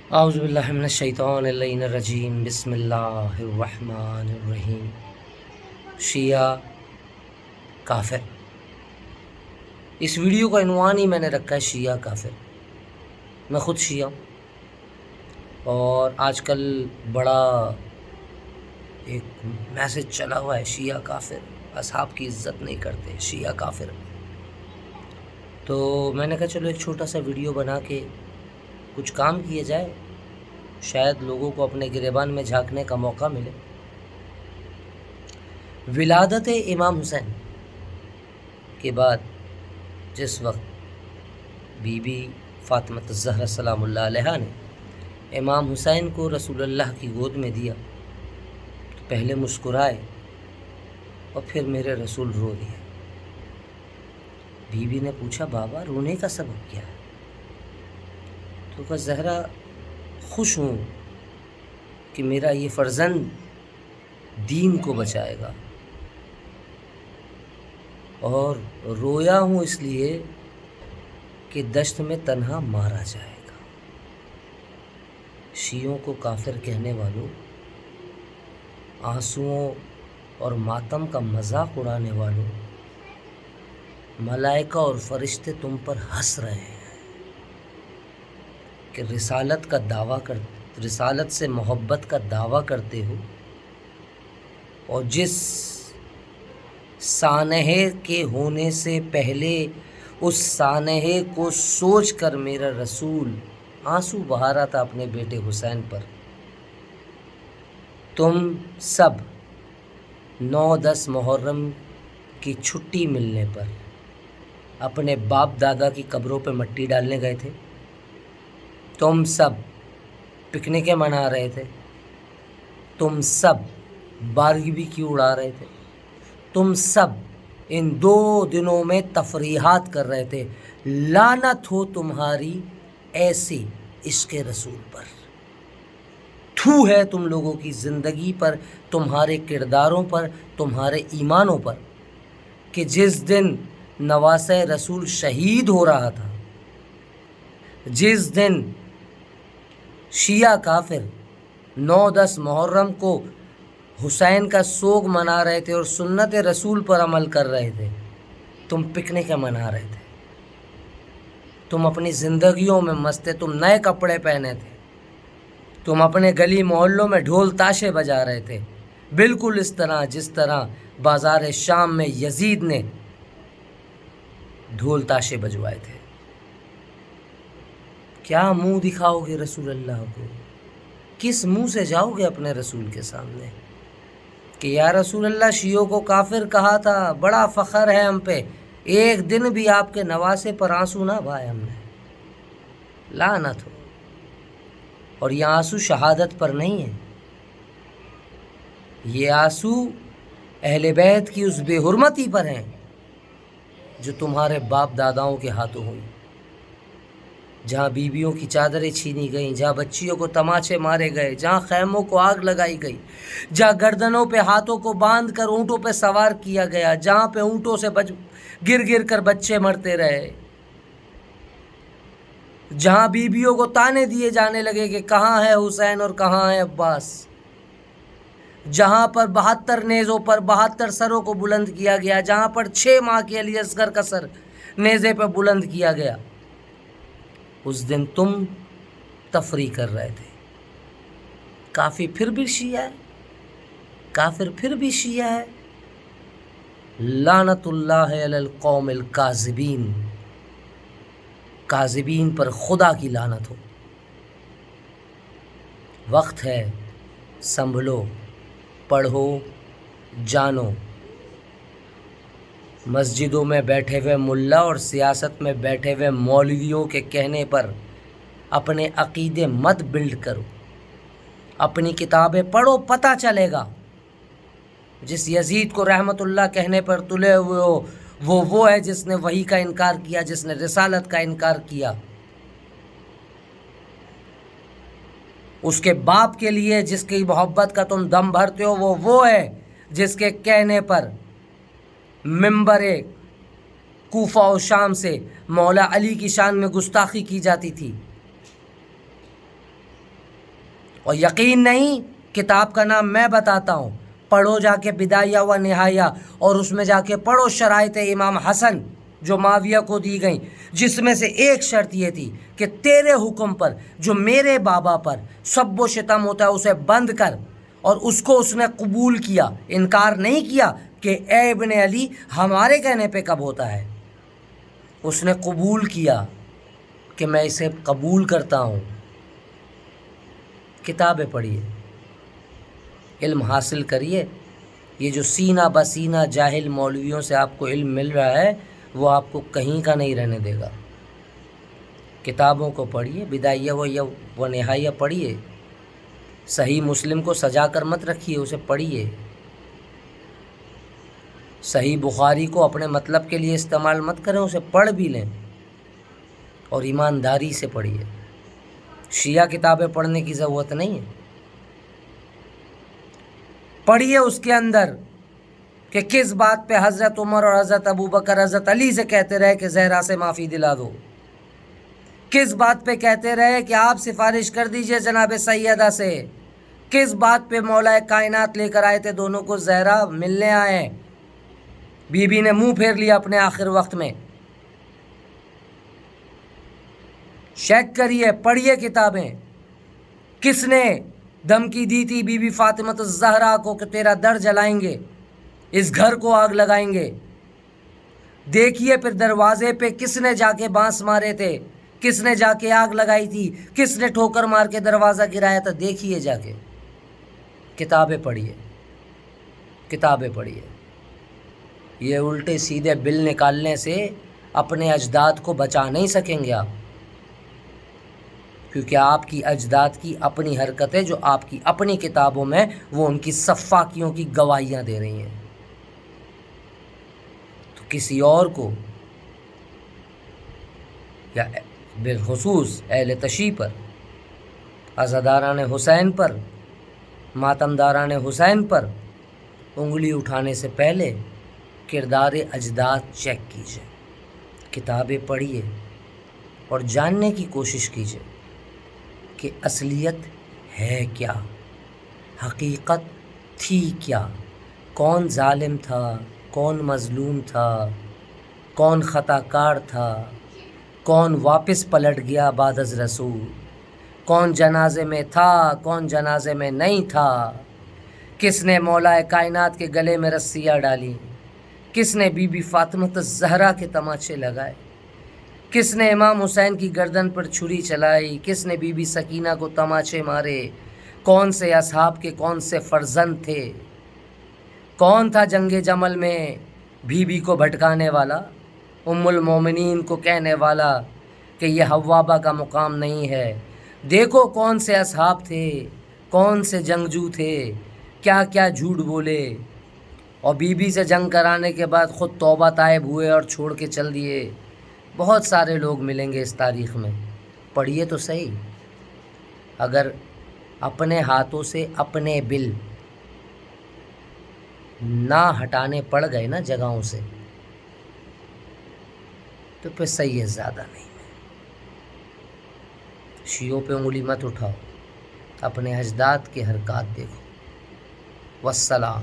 اعوذ باللہ من الشیطان اللعین الرجیم، بسم اللہ الرحمن الرحیم۔ شیعہ کافر، اس ویڈیو کا عنوان ہی میں نے رکھا ہے شیعہ کافر۔ میں خود شیعہ ہوں اور آج کل بڑا ایک میسج چلا ہوا ہے، شیعہ کافر، اصحاب کی عزت نہیں کرتے، شیعہ کافر۔ تو میں نے کہا چلو ایک چھوٹا سا ویڈیو بنا کے کچھ کام کیا جائے، شاید لوگوں کو اپنے گریبان میں جھانکنے کا موقع ملے۔ ولادت امام حسین کے بعد جس وقت بی بی فاطمہ الزہرا سلام اللہ علیہا نے امام حسین کو رسول اللہ کی گود میں دیا تو پہلے مسکرائے اور پھر میرے رسول رو دیا۔ بی بی نے پوچھا بابا رونے کا سبب کیا ہے؟ تو کہا زہرا خوش ہوں کہ میرا یہ فرزند دین کو بچائے گا، اور رویا ہوں اس لیے کہ دشت میں تنہا مارا جائے گا۔ شیعوں کو کافر کہنے والوں، آنسوؤں اور ماتم کا مذاق اڑانے والوں، ملائکہ اور فرشتے تم پر ہنس رہے ہیں کہ رسالت سے محبت کا دعویٰ کرتے ہو، اور جس سانحے کے ہونے سے پہلے اس سانحے کو سوچ کر میرا رسول آنسو بہا رہا تھا اپنے بیٹے حسین پر۔ تم سب 9-10 محرم کی چھٹی ملنے پر اپنے باپ دادا کی قبروں پہ مٹی ڈالنے گئے تھے، تم سب پکنکیں منا رہے تھے، تم سب باربیکیو اڑا رہے تھے، تم سب ان 2 دنوں میں تفریحات کر رہے تھے۔ لعنت ہو تمہاری ایسے عشق رسول پر، تھو ہے تم لوگوں کی زندگی پر، تمہارے کرداروں پر، تمہارے ایمانوں پر، کہ جس دن نواسہ رسول شہید ہو رہا تھا، جس دن شیعہ کافر 9-10 محرم کو حسین کا سوگ منا رہے تھے اور سنت رسول پر عمل کر رہے تھے، تم پکنکیں منا رہے تھے، تم اپنی زندگیوں میں مست تھے، تم نئے کپڑے پہنے تھے، تم اپنے گلی محلوں میں ڈھول تاشے بجا رہے تھے، بالکل اس طرح جس طرح بازار شام میں یزید نے ڈھول تاشے بجوائے تھے۔ کیا منہ دکھاؤ گے رسول اللہ کو؟ کس منہ سے جاؤ گے اپنے رسول کے سامنے کہ یا رسول اللہ شیعوں کو کافر کہا تھا، بڑا فخر ہے ہم پہ، ایک دن بھی آپ کے نواسے پر آنسو نہ بہائے ہم نے؟ لعنت ہو۔ اور یہ آنسو شہادت پر نہیں ہے، یہ آنسو اہل بیت کی اس بے حرمتی پر ہیں جو تمہارے باپ داداؤں کے ہاتھوں ہوئی، جہاں بیویوں کی چادریں چھینی گئیں، جہاں بچیوں کو تماچے مارے گئے، جہاں خیموں کو آگ لگائی گئی، جہاں گردنوں پہ ہاتھوں کو باندھ کر اونٹوں پہ سوار کیا گیا، جہاں پہ اونٹوں سے گر گر کر بچے مرتے رہے، جہاں بیویوں کو تانے دیے جانے لگے کہ کہاں ہے حسین اور کہاں ہے عباس، جہاں پر 72 نیزوں پر 72 سروں کو بلند کیا گیا، جہاں پر 6 ماہ کے علی اصغر کا سر نیزے پہ بلند کیا گیا، اس دن تم تفریح کر رہے تھے۔ کافر پھر بھی شیعہ ہے، کافر پھر بھی شیعہ ہے۔ لعنت اللہ علی القوم الکاذبین، کاذبین پر خدا کی لعنت ہو۔ وقت ہے سنبھلو، پڑھو، جانو۔ مسجدوں میں بیٹھے ہوئے ملا اور سیاست میں بیٹھے ہوئے مولویوں کے کہنے پر اپنے عقیدے مت بلڈ کرو، اپنی کتابیں پڑھو، پتہ چلے گا۔ جس یزید کو رحمت اللہ کہنے پر تلے ہوئے ہو، وہ ہے جس نے وحی کا انکار کیا، جس نے رسالت کا انکار کیا۔ اس کے باپ کے لیے جس کی محبت کا تم دم بھرتے ہو، وہ ہے جس کے کہنے پر منبر کوفہ و شام سے مولا علی کی شان میں گستاخی کی جاتی تھی۔ اور یقین نہیں، کتاب کا نام میں بتاتا ہوں، پڑھو جا کے بدایہ و نہایہ، اور اس میں جا کے پڑھو شرائط امام حسن جو معاویہ کو دی گئیں، جس میں سے ایک شرط یہ تھی کہ تیرے حکم پر جو میرے بابا پر سب و شتم ہوتا ہے اسے بند کر، اور اس کو اس نے قبول کیا، انکار نہیں کیا کہ اے ابن علی ہمارے کہنے پہ کب ہوتا ہے، اس نے قبول کیا کہ میں اسے قبول کرتا ہوں۔ کتابیں پڑھیے، علم حاصل کریے۔ یہ جو سینہ بسینہ جاہل مولویوں سے آپ کو علم مل رہا ہے وہ آپ کو کہیں کا نہیں رہنے دے گا۔ کتابوں کو پڑھیے، بدایہ و نہایہ پڑھیے، صحیح مسلم کو سجا کر مت رکھیے، اسے پڑھیے، صحیح بخاری کو اپنے مطلب کے لیے استعمال مت کریں، اسے پڑھ بھی لیں اور ایمانداری سے پڑھیے۔ شیعہ کتابیں پڑھنے کی ضرورت نہیں ہے، پڑھیے اس کے اندر کہ کس بات پہ حضرت عمر اور حضرت ابوبکر حضرت علی سے کہتے رہے کہ زہرا سے معافی دلا دو، کس بات پہ کہتے رہے کہ آپ سفارش کر دیجئے جناب سیدہ سے، کس بات پہ مولا کائنات لے کر آئے تھے دونوں کو، زہرا ملنے آئے، بی بی نے منہ پھیر لیا اپنے آخر وقت میں۔ چیک کریے، پڑھیے کتابیں، کس نے دھمکی دی تھی بی بی فاطمہ الزہرا کو کہ تیرا در جلائیں گے، اس گھر کو آگ لگائیں گے، دیکھیے پھر دروازے پہ کس نے جا کے بانس مارے تھے، کس نے جا کے آگ لگائی تھی، کس نے ٹھوکر مار کے دروازہ گرایا تھا، دیکھیے جا کے، کتابیں پڑھیے، کتابیں پڑھیے۔ یہ الٹے سیدھے بل نکالنے سے اپنے اجداد کو بچا نہیں سکیں گے آپ، کیونکہ آپ کی اجداد کی اپنی حرکتیں جو آپ کی اپنی کتابوں میں وہ ان کی سفاکیوں کی گواہیاں دے رہی ہیں، تو کسی اور کو یا بالخصوص اہل تشیع پر، عزاداران حسین پر، ماتمداران حسین پر انگلی اٹھانے سے پہلے کردار اجداد چیک کیجیے، کتابیں پڑھیے اور جاننے کی کوشش کیجیے کہ اصلیت ہے کیا، حقیقت تھی کیا، کون ظالم تھا، کون مظلوم تھا، کون خطا کار تھا، کون واپس پلٹ گیا بعد از رسول، کون جنازے میں تھا، کون جنازے میں نہیں تھا، کس نے مولا کائنات کے گلے میں رسیاں ڈالی، کس نے بی بی فاطمہ الزہرا کے تماچے لگائے، کس نے امام حسین کی گردن پر چھری چلائی، کس نے بی بی سکینہ کو تماچے مارے، کون سے اصحاب کے کون سے فرزند تھے، کون تھا جنگ جمل میں بی بی کو بھٹکانے والا، ام المومنین کو کہنے والا کہ یہ حوابہ کا مقام نہیں ہے، دیکھو کون سے اصحاب تھے، کون سے جنگجو تھے، کیا کیا جھوٹ بولے، اور بی بی سے جنگ کرانے کے بعد خود توبہ طائب ہوئے اور چھوڑ کے چل دیے۔ بہت سارے لوگ ملیں گے اس تاریخ میں، پڑھیے تو صحیح۔ اگر اپنے ہاتھوں سے اپنے بل نہ ہٹانے پڑ گئے نا جگہوں سے تو پھر صحیح ہے، زیادہ نہیں ہے۔ شیعوں پہ انگلی مت اٹھاؤ، اپنے اجداد کے حرکات دیکھو۔ والسلام۔